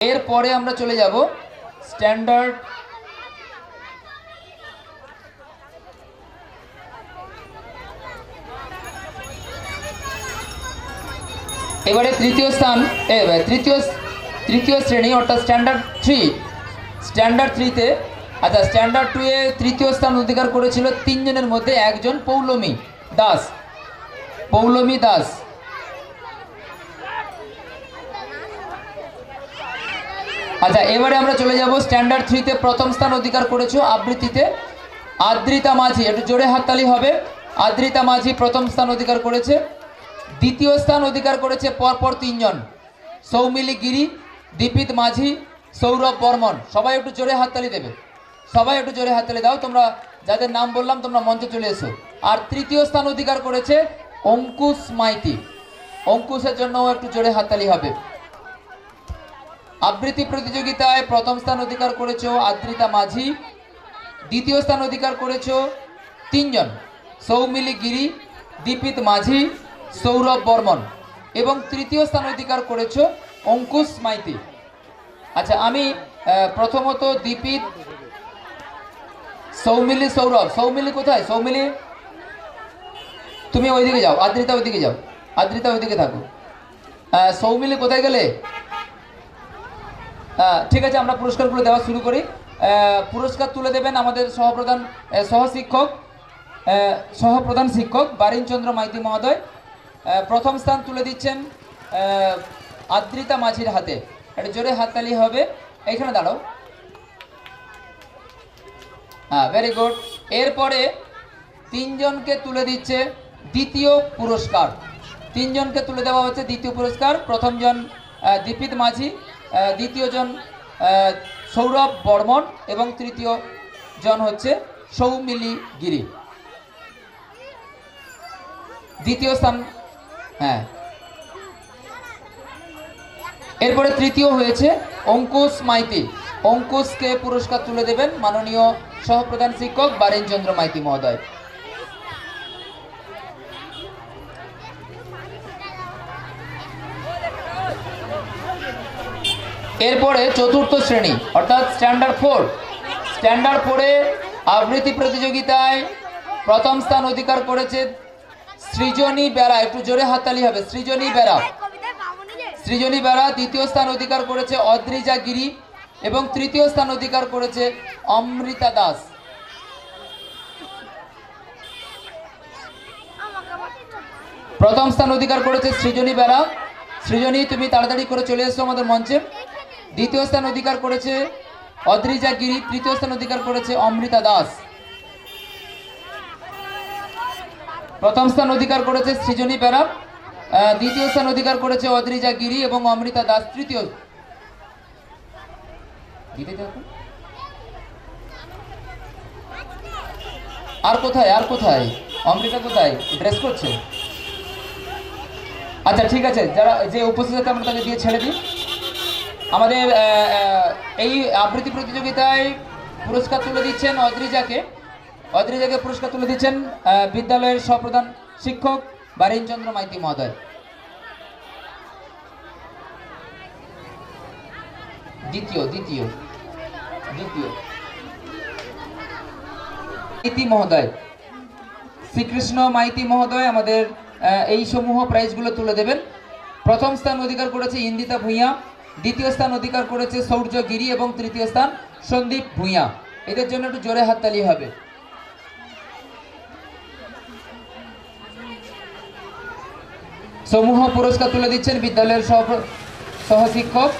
এরপরে আমরা চলে যাব স্ট্যান্ডার্ড এবারে তৃতীয় শ্রেণী অর্থাৎ স্ট্যান্ডার্ড 3 তে আচ্ছা স্ট্যান্ডার্ড 2 এ তৃতীয় স্থান অধিকার করেছিল তিনজনের মধ্যে একজন পৌলমী দাস। আচ্ছা এবারে আমরা চলে যাব স্ট্যান্ডার্ড 3 তে প্রথম স্থান অধিকার করেছো আবৃত্তিতে আদ্রিতা মাঝি। একটু জোরে হাততালি হবে। আদ্রিতা মাঝি প্রথম স্থান অধিকার করেছে। দ্বিতীয় স্থান অধিকার করেছে পরপর তিনজন, সৌমিলি গিরি, দীপিত মাঝি, সৌরভ বর্মন। সবাই একটু জোরে হাততালি দেবে, সবাই একটু জোরে হাততালি দাও। তোমরা যাদের নাম বললাম তোমরা মঞ্চে চলে এসো। আর তৃতীয় স্থান অধিকার করেছে অঙ্কুশ মাইতি। অঙ্কুশের জন্য একটু জোরে হাততালি হবে। আবৃত্তি প্রতিযোগিতায় প্রথম স্থান অধিকার করেছো আদ্রিতা মাঝি। দ্বিতীয় স্থান অধিকার করেছো তিনজন, সৌমিলি গিরি, দীপিত মাঝি, সৌরভ বর্মন। এবং তৃতীয় স্থান অধিকার করেছো অঙ্কুশ মাইতি। আচ্ছা আমি প্রথমত দীপিত, সৌমিলি, সৌরভ। সৌমিলি কোথায়? সৌমিলি তুমি ওইদিকে যাও, আদ্রিতা ওইদিকে যাও, আদ্রিতা ওইদিকে থাকো। সৌমিলি কোথায় গেলে? ঠিক আছে, আমরা পুরস্কারগুলো দেওয়া শুরু করি। পুরস্কার তুলে দেবেন আমাদের সহপ্রধান শিক্ষক বারিনচন্দ্র মাইতি মহোদয়। প্রথম স্থান তুলে দিচ্ছেন আদ্রিতা মাঝির হাতে। একটা জোরে হাততালি হবে। এইখানে দাঁড়াও। Very good. এরপরে তিনজনকে তুলে দিচ্ছে দ্বিতীয় পুরস্কার। তিনজনকে তুলে দেওয়া হচ্ছে দ্বিতীয় পুরস্কার। প্রথমজন দীপিত মাঝি, দ্বিতীয়জন সৌরভ বর্মন এবং তৃতীয় জন হচ্ছে সৌমিলি গিরি। দ্বিতীয় স্থান, হ্যাঁ। এরপরে তৃতীয় হয়েছে অঙ্কুশ মাইতি। অঙ্কুশকে পুরস্কার তুলে দেবেন মাননীয় সহপ্রধান শিক্ষক বারিনচন্দ্র মাইতি মহোদয়। এরপরে চতুর্থ শ্রেণী অর্থাৎ স্ট্যান্ডার্ড 4। স্ট্যান্ডার্ড 4-এ আবৃত্তি প্রতিযোগিতায় প্রথম স্থান অধিকার করেছে সৃজনী বেরা। একটু জোরে হাততালি হবে। সৃজনী বেরা। দ্বিতীয় স্থান অধিকার করেছে অদ্রিজা গিরি এবং তৃতীয় স্থান অধিকার করেছে অমৃতা দাস। প্রথম স্থান অধিকার করেছে সৃজনী বেরা। সৃজনী তুমি তাড়াতাড়ি করে চলে এসো আমাদের মঞ্চে। দ্বিতীয় স্থান অধিকার করেছে অদ্রিজা গিরি। তৃতীয় স্থান অধিকার করেছে অমৃতা দাস। প্রথম স্থান অধিকার করেছে সৃজনী বেরা। দ্বিতীয় স্থান অধিকার করেছে অদ্রিজা গিরি এবং অমৃতা দাস তৃতীয়। আর কোথায় অমৃতা কোথায়? ড্রেস করছে। আচ্ছা ঠিক আছে, যারা যে উপস্থিত আছে আমরা তাকে দিয়ে ছেড়ে দিই। আমাদের এই আবৃত্তি প্রতিযোগিতায় পুরস্কার তুলে দিচ্ছেন অদ্রিজাকে পুরস্কার তুলে দিচ্ছেন বিদ্যালয়ের সহপ্রধান শিক্ষক বারিনচন্দ্র মাইতি মহোদয়। দ্বিতীয় মাইতি মহোদয়, শ্রীকৃষ্ণ মাইতি মহোদয় আমাদের এই সমূহ প্রাইজগুলো তুলে দেবেন। প্রথম স্থান অধিকার করেছে ইন্দিতা ভূঁইয়া, দ্বিতীয় স্থান অধিকার করেছে সৌর্য গিরি এবং তৃতীয় স্থান সন্দীপ ভূঁইয়া। এদের জন্য একটু জোরে হাততালি হবে। সমূহ পুরস্কার তুলে দিচ্ছেন বিদ্যালয়ের সহশিক্ষক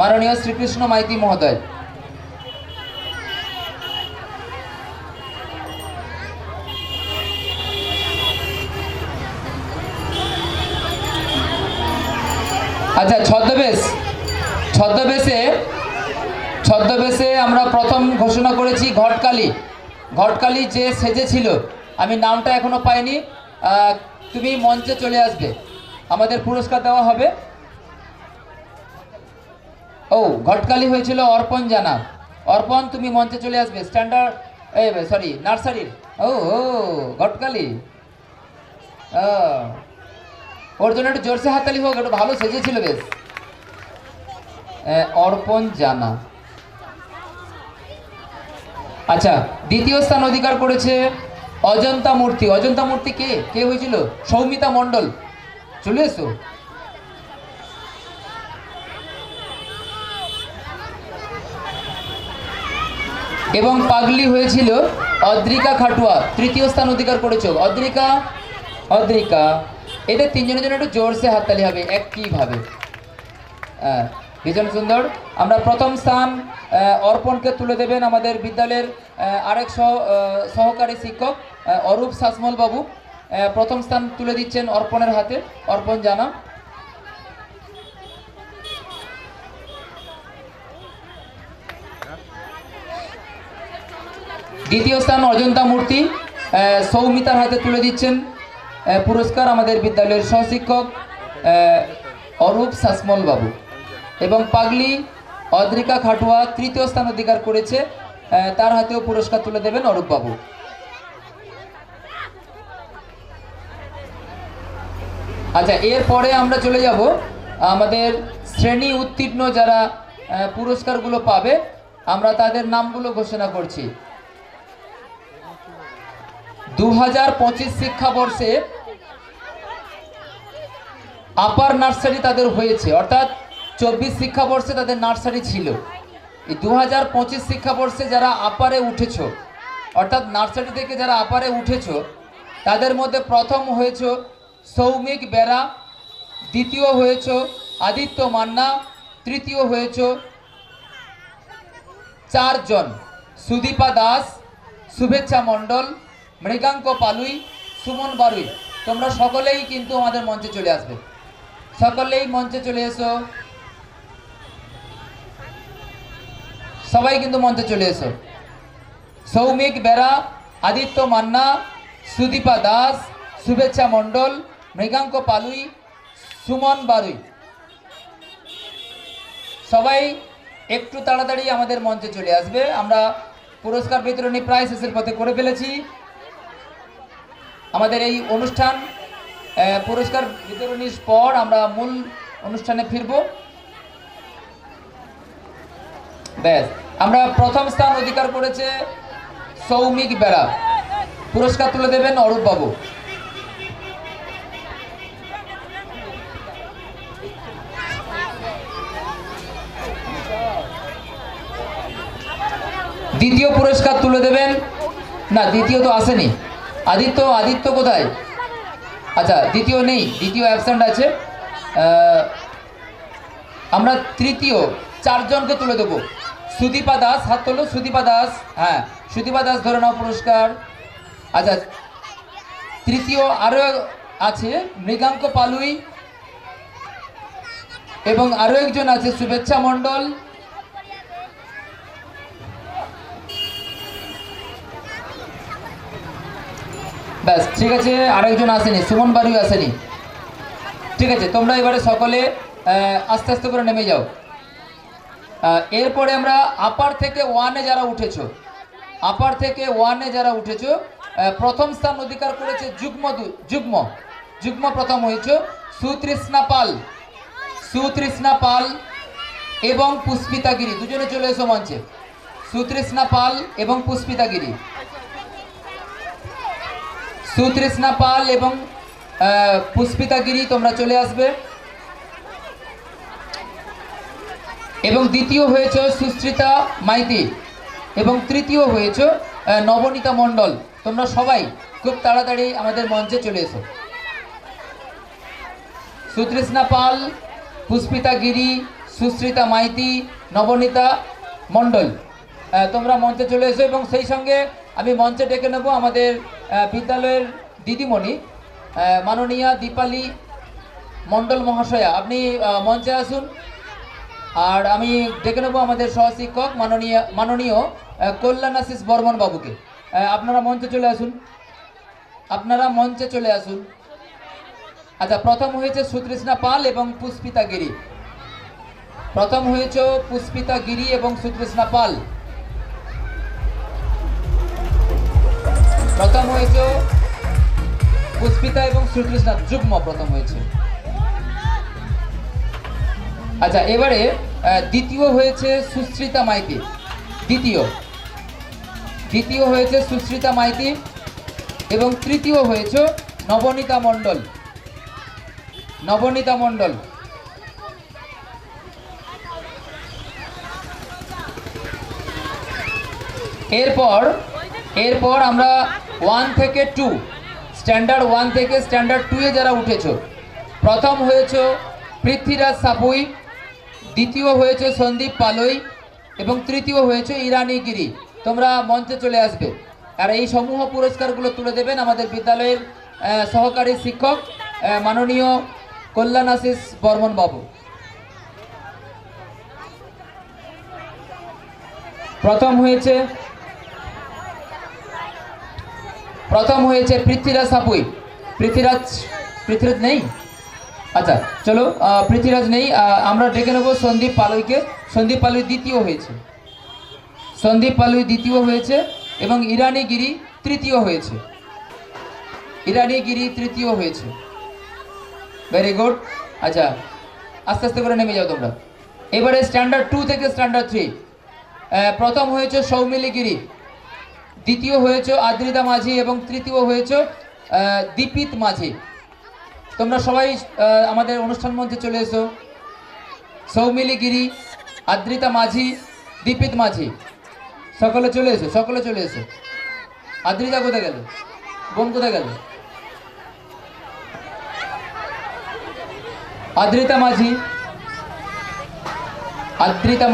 মাননীয় শ্রীকৃষ্ণ মাইতি মহোদয়। আচ্ছা ছদ্মবেশে আমরা প্রথম ঘোষণা করেছি ঘটকালি যে সেজেছিল, আমি নামটা এখনো পাইনি। তুমি মঞ্চে চলে আসবে, আমাদের পুরস্কার দেওয়া হবে। ও ঘটকালি হয়েছিল অর্পণ জানা। অর্পণ তুমি মঞ্চে চলে আসবে। নার্সারির ঘটকালি। ওর জন্য একটু জোরসে হাততালি হোক, একটু ভালো সেজেছিল বেশ। অর্পণ জানা। আচ্ছা, দ্বিতীয় স্থান অধিকার করেছে অজন্তা মূর্তি। অজন্তা মূর্তি কে কে হয়েছিল? সৌমিতা মণ্ডল, চলে এসো। এবং পাগলি হয়েছিল অদ্রিকা খাটুয়া, তৃতীয় স্থান অধিকার করেছো অদ্রিকা। অদ্রিকা, এদের তিনজনের জন্য একটু জোরসে হাততালি হবে একইভাবে। হ্যাঁ, ভীষণ সুন্দর। আমরা প্রথম স্থান অর্পণকে তুলে দেবেন আমাদের বিদ্যালয়ের আরেক সহকারী শিক্ষক অরূপ শাসমল বাবু। প্রথম স্থান তুলে দিচ্ছেন অর্পণের হাতে, অর্পণ জানা। দ্বিতীয় স্থান অজন্তা মূর্তি, সৌমিতার হাতে তুলে দিচ্ছেন পুরস্কার আমাদের বিদ্যালয়ের সহশিক্ষক অরূপ শাসমল বাবু। এবং পাগলি অদ্রিকা খাটুয়া তৃতীয় স্থান অধিকার করেছে, তার হাতেও পুরস্কার তুলে দেবেন অরূপ বাবু। আচ্ছা, এরপরে আমরা চলে যাব আমাদের শ্রেণী উত্তীর্ণ যারা পুরস্কারগুলো পাবে, আমরা তাদের নামগুলো ঘোষণা করছি। 2025 শিক্ষাবর্ষে আপার নার্সারি তাদের হয়েছে, অর্থাৎ 24 শিক্ষাবর্ষে তাদের নার্সারি ছিল। এই 2025 শিক্ষাবর্ষে যারা আপারে উঠেছ, অর্থাৎ নার্সারি থেকে যারা আপারে উঠেছ, তাদের মধ্যে প্রথম হয়েছ সৌমিক বেরা, দ্বিতীয় হয়েছ আদিত্য মান্না, তৃতীয় হয়েছ 4 জন সুদীপা দাস, শুভেচ্ছা মণ্ডল, মৃগাঙ্ক পালুই, সুমন বারুই। তোমরা সকলেই কিন্তু আমাদের মঞ্চে চলে আসবে, সকলেই মঞ্চে চলে এসো, সবাই কিন্তু মঞ্চে চলে এসো। সৌমিক বেরা, আদিত্য মান্না, সুদীপা দাস, শুভেচ্ছা মণ্ডল, মৃগাঙ্ক পালুই, সুমন বারুই, সবাই একটু তাড়াতাড়ি আমাদের মঞ্চে চলে আসবে। আমরা পুরস্কার বিতরণী প্রায় শেষের পথে করে ফেলেছি। আমাদের এই অনুষ্ঠান পুরস্কার বিতরণীর পর আমরা মূল অনুষ্ঠানে ফিরব। ব্যাস, আমরা প্রথম স্থান অধিকার করেছে সৌমিক বেরা, পুরস্কার তুলে দেবেন অরূপ বাবু। দ্বিতীয় পুরস্কার তুলে দেবেন, না দ্বিতীয় তো আসেনি, আদিত্য। আদিত্য কোথায়? আচ্ছা, দ্বিতীয় নেই, দ্বিতীয় অ্যাবসেন্ট আছে। আমরা তৃতীয় 4 জনকে তুলে দেবো। সুদীপা দাস, হাত তোলো। সুদীপা দাস, হ্যাঁ সুদীপা দাস ধরে নাও পুরস্কার। আচ্ছা, তৃতীয় আরও আছে মৃগাঙ্ক পালুই, এবং আরও একজন আছে শুভেচ্ছা মণ্ডল। ব্যাস, ঠিক আছে, আরেকজন আসেনি, সুমন বারুই আসেনি। ঠিক আছে, তোমরা এবারে সকলে আস্তে আস্তে করে নেমে যাও। এরপরে আমরা আপার থেকে 1-এ যারা উঠেছো, আপার থেকে 1-এ যারা উঠেছো, প্রথম স্থান অধিকার করেছে যুগ্ম প্রথম হয়েছে সুতৃষ্ণা পাল, সুতৃষ্ণা পাল এবং পুষ্পিতা গিরি। দুজনে চলে এসো মঞ্চে, সুতৃষ্ণা পাল এবং পুষ্পিতা গিরি। সুতৃষ্ণা পাল এবং পুষ্পিতা গিরি, তোমরা চলে আসবে। এবং দ্বিতীয় হয়েছে সুশ্রিতা মাইতি, এবং তৃতীয় হয়েছে নবনীতা মণ্ডল। তোমরা সবাই খুব তাড়াতাড়ি আমাদের মঞ্চে চলে এসো। সুতৃষ্ণা পাল, পুষ্পিতা গিরি, সুশ্রিতা মাইতি, নবনীতা মণ্ডল, তোমরা মঞ্চে চলে এসো। এবং সেই সঙ্গে আমি মঞ্চে ডেকে নেব আমাদের বিদ্যালয়ের দিদিমণি মাননীয়া দীপালি মণ্ডল মহাশয়া, আপনি মঞ্চে আসুন। আর আমি ডেকে নেব আমাদের সহশিক্ষক মাননীয় কল্যাণাশিস বর্মন বাবুকে। আপনারা মঞ্চে চলে আসুন, আপনারা মঞ্চে চলে আসুন। আচ্ছা, প্রথম হয়েছে সুতৃষ্ণা পাল এবং পুষ্পিতা গিরি। প্রথম হয়েছে পুষ্পিতা গিরি এবং সুতৃষ্ণা পাল। প্রথম হয়েছে পুষ্পিতা এবং সুতৃষ্ণা যুগ্ম প্রথম হয়েছে। আচ্ছা, এবারে দ্বিতীয় হয়েছে সুশ্রিতা মাইতি। দ্বিতীয় হয়েছে সুশ্রিতা মাইতি এবং তৃতীয় হয়েছে নবনীতা মণ্ডল। এরপর আমরা 1 থেকে 2, স্ট্যান্ডার্ড 1 থেকে স্ট্যান্ডার্ড 2 এ যারা উঠেছ, প্রথম হয়েছে পৃথ্বীরাজ সাপুই, দ্বিতীয় হয়েছে সন্দীপ পালই এবং তৃতীয় হয়েছে ইরানি গিরি। তোমরা মঞ্চে চলে আসবে আর এই সমূহ পুরস্কারগুলো তুলে দেবেন আমাদের বিদ্যালয়ের সহকারী শিক্ষক মাননীয় কল্যাণাশিস বর্মন বাবু। প্রথম হয়েছে পৃথ্বীরাজ সাপুই। পৃথ্বীরাজ নেই? আচ্ছা চলো, পৃথ্বীরাজ নেই, আমরা ডেকে নেব সন্দীপ পালইকে। সন্দীপ পালই দ্বিতীয় হয়েছে এবং ইরানি গিরি তৃতীয় হয়েছে। Very good. আচ্ছা, আস্তে আস্তে করে নেমে যাও তোমরা। এবারে স্ট্যান্ডার্ড 2 থেকে স্ট্যান্ডার্ড 3, প্রথম হয়েছে সৌমিলি গিরি, দ্বিতীয় হয়েছে আদ্রিতা মাঝি এবং তৃতীয় হয়েছে দীপিত মাঝি। তোমরা সবাই আমাদের অনুষ্ঠান মঞ্চে চলে এসো। সৌমিলি গিরি, আদ্রিতা মাঝি, দীপিত মাঝি, সকলে চলে এসো। আদ্রিতা কোথায় গেল? বোন কোথায় গেল? আদ্রিতা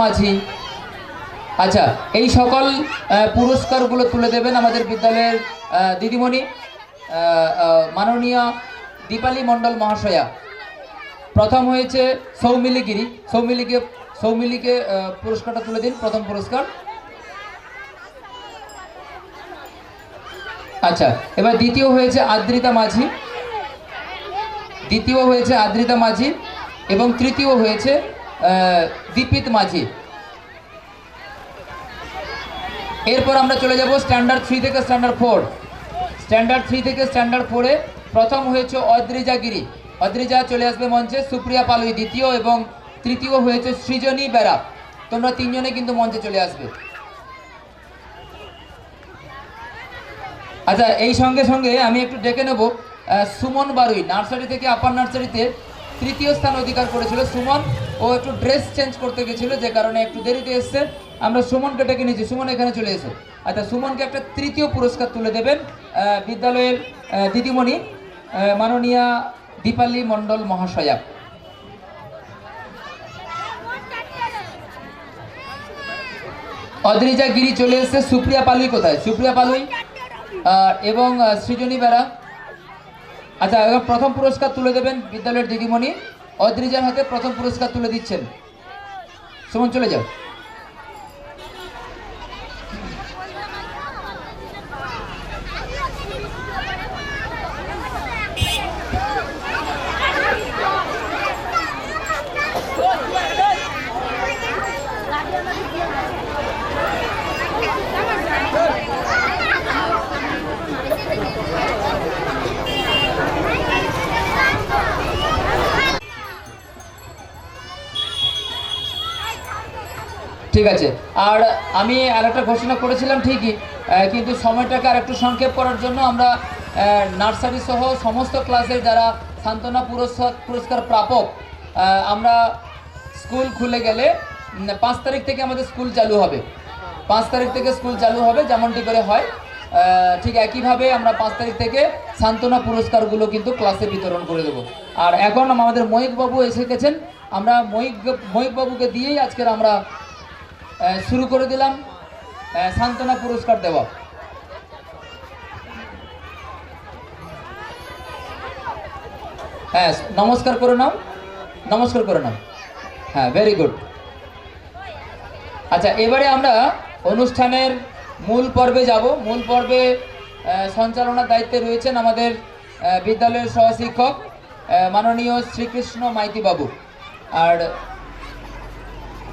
মাঝি। আচ্ছা, এই সকল পুরস্কারগুলো তুলে দেবেন আমাদের বিদ্যালয়ের দিদিমণি মাননীয়া দীপালি মণ্ডল মহাশয়া। প্রথম হয়েছে সৌমিলি গিরি। সৌমিলিকে পুরস্কারটা তুলে দিন, প্রথম পুরস্কার। আচ্ছা, এবার দ্বিতীয় হয়েছে আদ্রিতা মাঝি এবং তৃতীয় হয়েছে দীপিত মাঝি। এরপর আমরা চলে যাব স্ট্যান্ডার্ড 3 থেকে স্ট্যান্ডার্ড 4। স্ট্যান্ডার্ড 3 থেকে স্ট্যান্ডার্ড 4-এ প্রথম হয়েছে অদ্রিজা গিরি। অদ্রিজা চলে আসবে মঞ্চে। সুপ্রিয়া পালই দ্বিতীয় এবং তৃতীয় হয়েছে সৃজনী বেরা। তোমরা তিনজনে কিন্তু মঞ্চে চলে আসবে। আচ্ছা, এই সঙ্গে আমি একটু ডেকে নেব সুমন বারুই, নার্সারি থেকে আপার নার্সারিতে তৃতীয় স্থান অধিকার করেছিল সুমন। ও একটু ড্রেস চেঞ্জ করতে গেছিল, যে কারণে একটু দেরিতে এসছে। আমরা সুমনকে ডেকে নিয়েছি। সুমন এখানে চলে এসো। আচ্ছা, সুমনকে একটা তৃতীয় পুরস্কার তুলে দেবেন বিদ্যালয়ের দিদিমণি মাননীয়া দীপালি মণ্ডল মহাশয়া। অদ্রিজা গিরি চলে এসছে। সুপ্রিয়া পালুই কোথায়? সুপ্রিয়া পালুই এবং সৃজনী বেরা। আচ্ছা, এবার প্রথম পুরস্কার তুলে দেবেন বিদ্যালয়ের দিদিমণি। অদ্রিজার হাতে প্রথম পুরস্কার তুলে দিচ্ছেন। সুমন চলে যাও। ঠিক আছে। আর আমি আরেকটা ঘোষণা করেছিলাম ঠিকই, কিন্তু সময়টাকে আর একটু সংক্ষেপ করার জন্য আমরা নার্সারি সহ সমস্ত ক্লাসের যারা সান্ত্বনা পুরস্কার প্রাপক, আমরা স্কুল খুলে গেলে 5 তারিখ থেকে আমাদের স্কুল চালু হবে। 5 তারিখ থেকে স্কুল চালু হবে যেমনটি করে হয়, ঠিক একইভাবে আমরা 5 তারিখ থেকে সান্ত্বনা পুরস্কারগুলো কিন্তু ক্লাসে বিতরণ করে দেবো। আর এখন আমাদের মহিক বাবু এসে গেছেন। আমরা মহিক বাবুকে দিয়েই আজকের আমরা শুরু করে দিলাম সান্ত্বনা পুরস্কার দেওয়া। হ্যাঁ, নমস্কার করে নাও। হ্যাঁ, ভেরি গুড। আচ্ছা, এবারে আমরা অনুষ্ঠানের মূল পর্বে যাব। মূল পর্বে সঞ্চালনার দায়িত্বে রয়েছেন আমাদের বিদ্যালয়ের সহশিক্ষক মাননীয় শ্রীকৃষ্ণ মাইতি বাবু। আর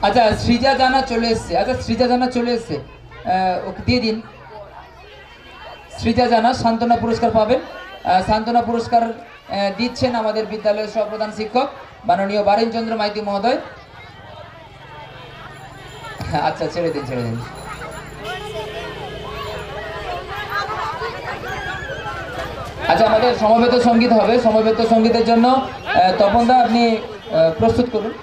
আচ্ছা, সৃজা জানা চলে এসছে। ওকে দিয়ে দিন। সৃজা জানা সান্ত্বনা পুরস্কার পাবেন। সান্ত্বনা পুরস্কার দিচ্ছেন আমাদের বিদ্যালয়ের সহপ্রধান শিক্ষক মাননীয় বারেন চন্দ্র মাইতি মহোদয়। আচ্ছা ছেড়ে দিন ছেড়ে দিন। আচ্ছা আমাদের সমবেত সঙ্গীত হবে, সমবেত সঙ্গীতের জন্য তপনদা আপনি প্রস্তুত করুন।